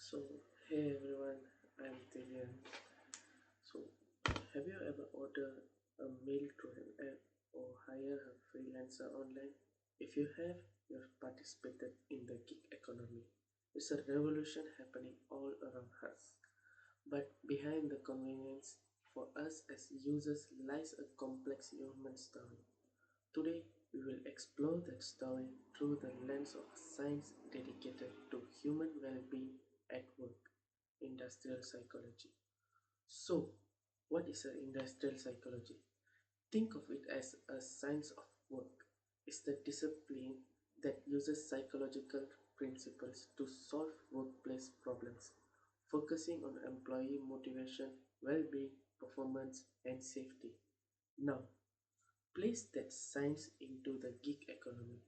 So, hey everyone, I'm Divyan. So, have you ever ordered a meal through an app or hired a freelancer online? If you have, you've participated in the gig economy. It's a revolution happening all around us. But behind the convenience, for us as users lies a complex human story. Today, we will explore that story through the lens of science dedicated to human well being at work, industrial psychology. So, what is industrial psychology? Think of it as a science of work. It's the discipline that uses psychological principles to solve workplace problems, focusing on employee motivation, well being, performance, and safety. Now, place that science into the gig economy,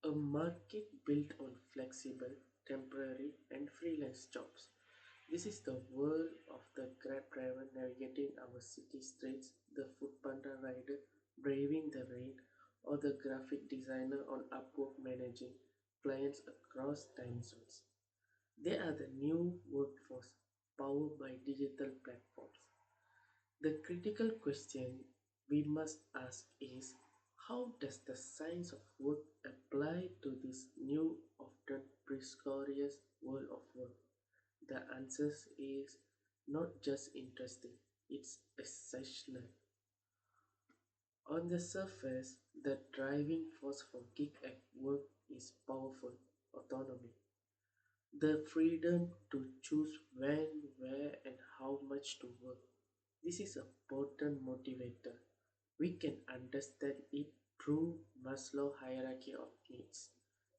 a market built on flexible, temporary, and freelance jobs. This is the world of the Grab driver navigating our city streets, the food panda rider braving the rain, or the graphic designer on Upwork managing clients across time zones. They are the new workforce powered by digital platforms. The critical question we must ask is, how does the science of work apply to this new, often precarious world of work? The answer is not just interesting, it's essential. On the surface, the driving force for gig at work is powerful autonomy. The freedom to choose when, where, and how much to work. This is a potent motivator. We can understand it through Maslow hierarchy of needs.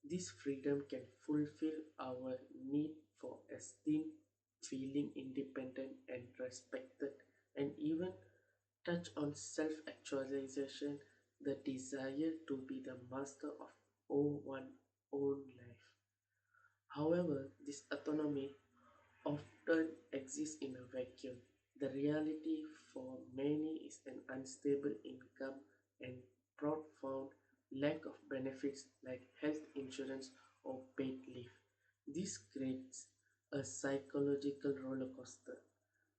This freedom can fulfill our need for esteem, feeling independent and respected, and even touch on self actualization, the desire to be the master of one's own life. However, this autonomy often exists in a vacuum. The reality for many is an unstable income and profound lack of benefits like health insurance or paid leave. This creates a psychological roller coaster.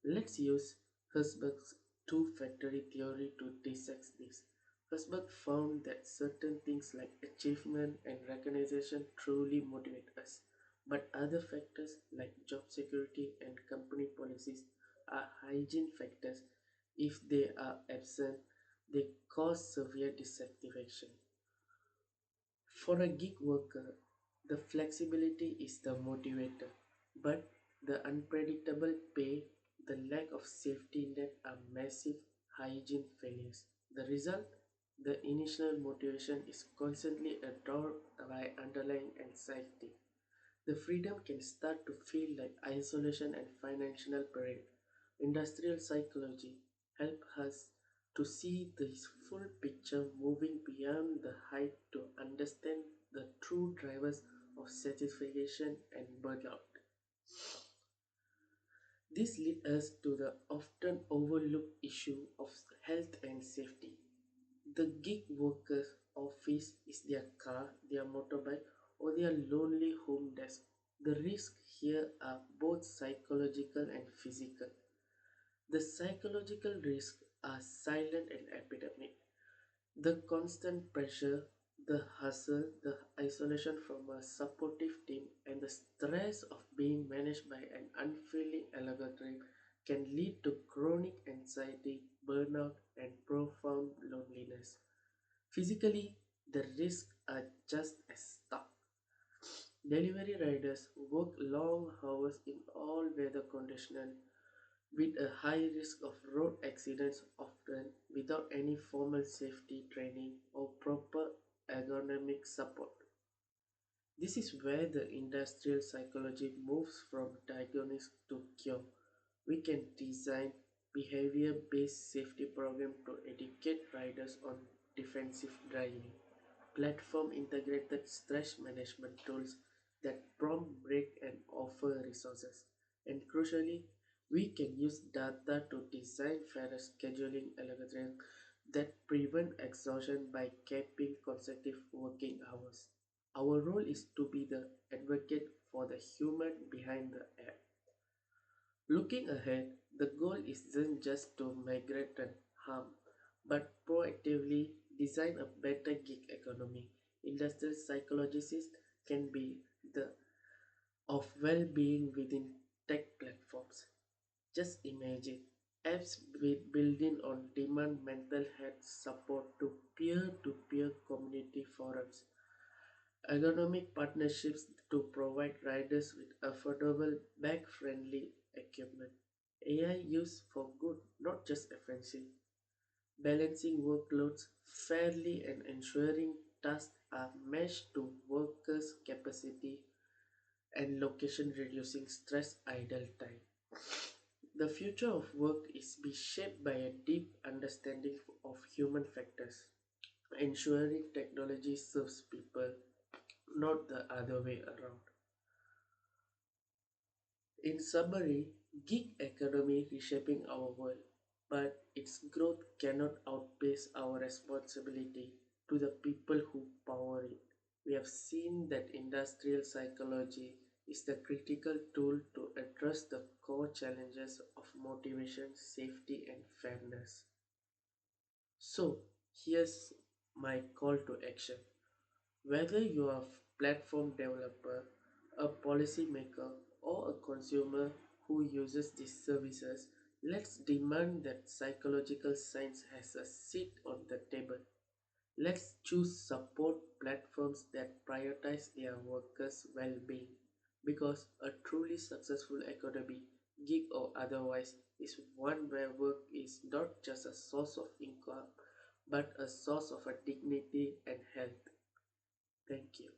Let's use Herzberg's two factory theory to dissect this. Herzberg found that certain things like achievement and recognition truly motivate us, but other factors like job security and company policies are hygiene factors. If they are absent, they cause severe dissatisfaction. For a gig worker, the flexibility is the motivator, but the unpredictable pay, the lack of safety net are massive hygiene failures. The result? The initial motivation is constantly dwarfed by underlying anxiety. The freedom can start to feel like isolation and financial parade. Industrial psychology help us to see this full picture, moving beyond the hype to understand the true drivers of satisfaction and burnout. This leads us to the often overlooked issue of health and safety. The gig workers' office is their car, their motorbike, or their lonely home desk. The risks here are both psychological and physical. The psychological risks are silent and epidemic. The constant pressure, the hustle, the isolation from a supportive team, and the stress of being managed by an unfeeling algorithm can lead to chronic anxiety, burnout, and profound loneliness. Physically, the risks are just as stark. Delivery riders work long hours in all weather conditions with a high risk of road accidents, often without any formal safety training or proper ergonomic support. This is where the industrial psychology moves from diagnosis to cure. We can design behavior based safety programs to educate riders on defensive driving, platform integrated stress management tools that prompt break and offer resources. And crucially, we can use data to design fairer scheduling algorithms that prevent exhaustion by capping consecutive working hours. Our role is to be the advocate for the human behind the app. Looking ahead, the goal isn't just to migrate and harm, but proactively design a better gig economy. Industrial psychologists can be the of well-being within tech platforms. Just imagine apps building on demand mental health support to peer-to-peer community forums, ergonomic partnerships to provide riders with affordable, bag-friendly equipment. AI use for good, not just efficiency. Balancing workloads fairly and ensuring tasks are matched to workers' capacity and location, reducing stress idle time. The future of work is be shaped by a deep understanding of human factors, ensuring technology serves people, not the other way around. In summary, gig economy reshaping our world, but its growth cannot outpace our responsibility to the people who power it. We have seen that industrial psychology is the critical tool to address the core challenges of motivation, safety, and fairness. So, here's my call to action. Whether you are a platform developer, a policymaker, or a consumer who uses these services, let's demand that psychological science has a seat on the table. Let's choose support platforms that prioritize their workers' well being because a truly successful economy, gig or otherwise, is one where work is not just a source of income but a source of a dignity and health. Thank you.